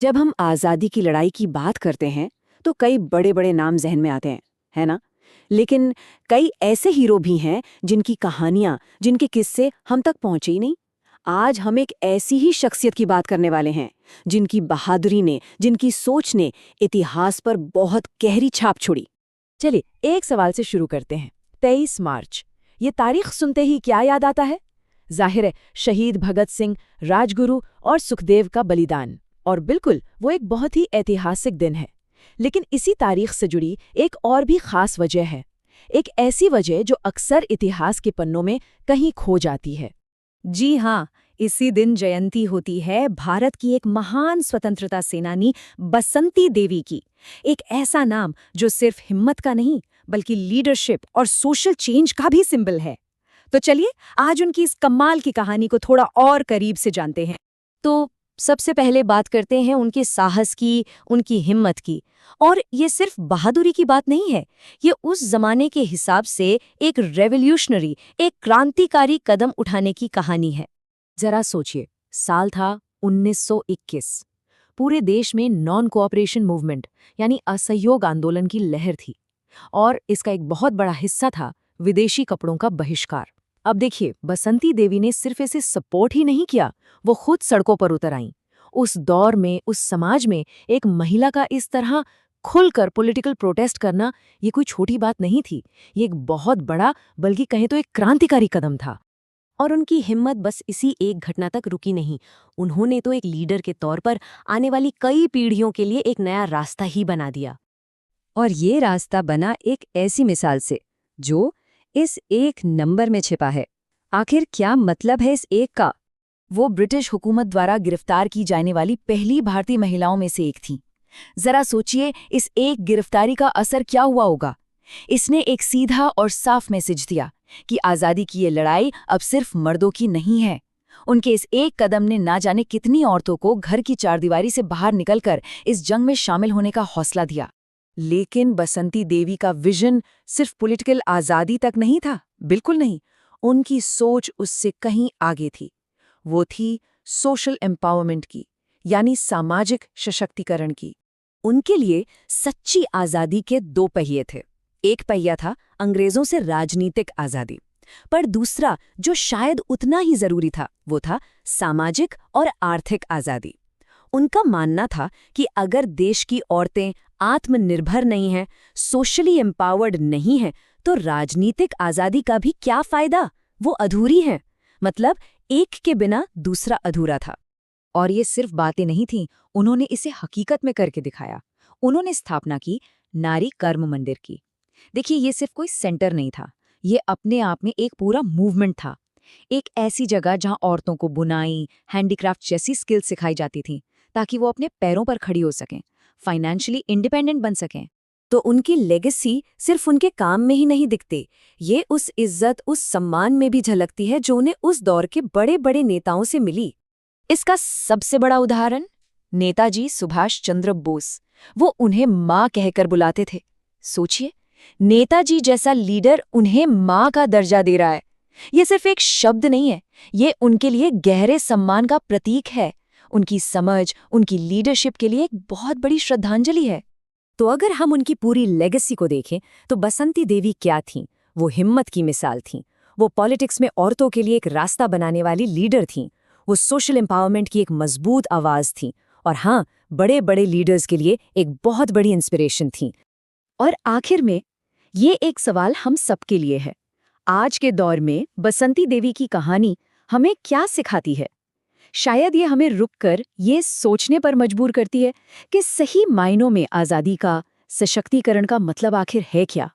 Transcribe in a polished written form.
जब हम आज़ादी की लड़ाई की बात करते हैं तो कई बड़े बड़े नाम जहन में आते हैं, है ना? लेकिन कई ऐसे हीरो भी हैं जिनकी कहानियां, जिनके किस्से हम तक पहुंचे ही नहीं। आज हम एक ऐसी ही शख्सियत की बात करने वाले हैं जिनकी बहादुरी ने, जिनकी सोच ने इतिहास पर बहुत गहरी छाप छोड़ी। चलिए एक सवाल से शुरू करते हैं। 23 मार्च, ये तारीख सुनते ही क्या याद आता है? जाहिर है, शहीद भगत सिंह, राजगुरु और सुखदेव का बलिदान। और बिल्कुल, वो एक बहुत ही ऐतिहासिक दिन है। लेकिन इसी तारीख से जुड़ी एक और भी खास वजह है, एक ऐसी वजह जो अक्सर इतिहास के पन्नों में कहीं खो जाती है। जी हाँ, इसी दिन जयंती होती है भारत की एक महान स्वतंत्रता सेनानी बसंती देवी की। एक ऐसा नाम जो सिर्फ हिम्मत का नहीं, बल्कि लीडरशिप और सोशल चेंज का भी सिंबल है। तो चलिए आज उनकी इस कमाल की कहानी को थोड़ा और करीब से जानते हैं। तो सबसे पहले बात करते हैं उनके साहस की, उनकी हिम्मत की। और ये सिर्फ बहादुरी की बात नहीं है, ये उस जमाने के हिसाब से एक रेवोल्यूशनरी, एक क्रांतिकारी कदम उठाने की कहानी है। जरा सोचिए, साल था 1921। पूरे देश में नॉन कोऑपरेशन मूवमेंट यानी असहयोग आंदोलन की लहर थी, और इसका एक बहुत बड़ा हिस्सा था विदेशी कपड़ों का बहिष्कार। अब देखिए, बसंती देवी ने सिर्फ इसे सपोर्ट ही नहीं किया, वो खुद सड़कों पर उतर आईं। उस दौर में, उस समाज में एक महिला का इस तरह खुलकर पॉलिटिकल प्रोटेस्ट करना, ये कोई छोटी बात नहीं थी। ये एक बहुत बड़ा, बल्कि कहें तो एक क्रांतिकारी कदम था। और उनकी हिम्मत बस इसी एक घटना तक रुकी नहीं। उन्होंने तो एक लीडर के तौर पर आने वाली कई पीढ़ियों के लिए एक नया रास्ता ही बना दिया। और ये रास्ता बना एक ऐसी मिसाल से जो इस एक नंबर में छिपा है। आखिर क्या मतलब है इस एक का? वो ब्रिटिश हुकूमत द्वारा गिरफ्तार की जाने वाली पहली भारतीय महिलाओं में से एक थीं। जरा सोचिए, इस एक गिरफ्तारी का असर क्या हुआ होगा। इसने एक सीधा और साफ मैसेज दिया कि आज़ादी की ये लड़ाई अब सिर्फ मर्दों की नहीं है। उनके इस एक कदम ने ना जाने कितनी औरतों को घर की चारदीवारी से बाहर निकलकर इस जंग में शामिल होने का हौसला दिया। लेकिन बसंती देवी का विजन सिर्फ पॉलिटिकल आज़ादी तक नहीं था, बिल्कुल नहीं। उनकी सोच उससे कहीं आगे थी। वो थी सोशल एम्पावरमेंट की, यानी सामाजिक सशक्तिकरण की। उनके लिए सच्ची आज़ादी के दो पहिए थे। एक पहिया था अंग्रेजों से राजनीतिक आज़ादी, पर दूसरा, जो शायद उतना ही जरूरी था, वो था सामाजिक और आर्थिक आज़ादी। उनका मानना था कि अगर देश की औरतें आत्मनिर्भर नहीं हैं, सोशली एम्पावर्ड नहीं हैं, तो राजनीतिक आज़ादी का भी क्या फ़ायदा? वो अधूरी हैं। मतलब एक के बिना दूसरा अधूरा था। और ये सिर्फ बातें नहीं थीं, उन्होंने इसे हकीकत में करके दिखाया। उन्होंने स्थापना की नारी कर्म मंदिर की। देखिए, ये सिर्फ कोई सेंटर नहीं था, ये अपने आप में एक पूरा मूवमेंट था। एक ऐसी जगह जहां औरतों को बुनाई, हैंडीक्राफ्ट जैसी स्किल्स सिखाई जाती थीं, ताकि वो अपने पैरों पर खड़ी हो सकें, फाइनेंशियली इंडिपेंडेंट बन सकें। तो उनकी लेगेसी सिर्फ उनके काम में ही नहीं दिखते, ये उस इज्जत, उस सम्मान में भी झलकती है जो उन्हें उस दौर के बड़े बड़े नेताओं से मिली। इसका सबसे बड़ा उदाहरण नेताजी सुभाष चंद्र बोस। वो उन्हें माँ कहकर बुलाते थे। सोचिए, नेताजी जैसा लीडर उन्हें माँ का दर्जा दे रहा है। ये सिर्फ एक शब्द नहीं है, ये उनके लिए गहरे सम्मान का प्रतीक है। उनकी समझ, उनकी लीडरशिप के लिए एक बहुत बड़ी श्रद्धांजलि है। तो अगर हम उनकी पूरी लेगेसी को देखें तो बसंती देवी क्या थीं? वो हिम्मत की मिसाल थीं। वो पॉलिटिक्स में औरतों के लिए एक रास्ता बनाने वाली लीडर थीं। वो सोशल एम्पावरमेंट की एक मजबूत आवाज़ थीं। और हाँ, बड़े बड़े लीडर्स के लिए एक बहुत बड़ी इंस्पिरेशन थीं। और आखिर में ये एक सवाल हम सबके लिए है। आज के दौर में बसंती देवी की कहानी हमें क्या सिखाती है? शायद ये हमें रुककर ये सोचने पर मजबूर करती है कि सही मायनों में आज़ादी का, सशक्तिकरण का मतलब आखिर है क्या?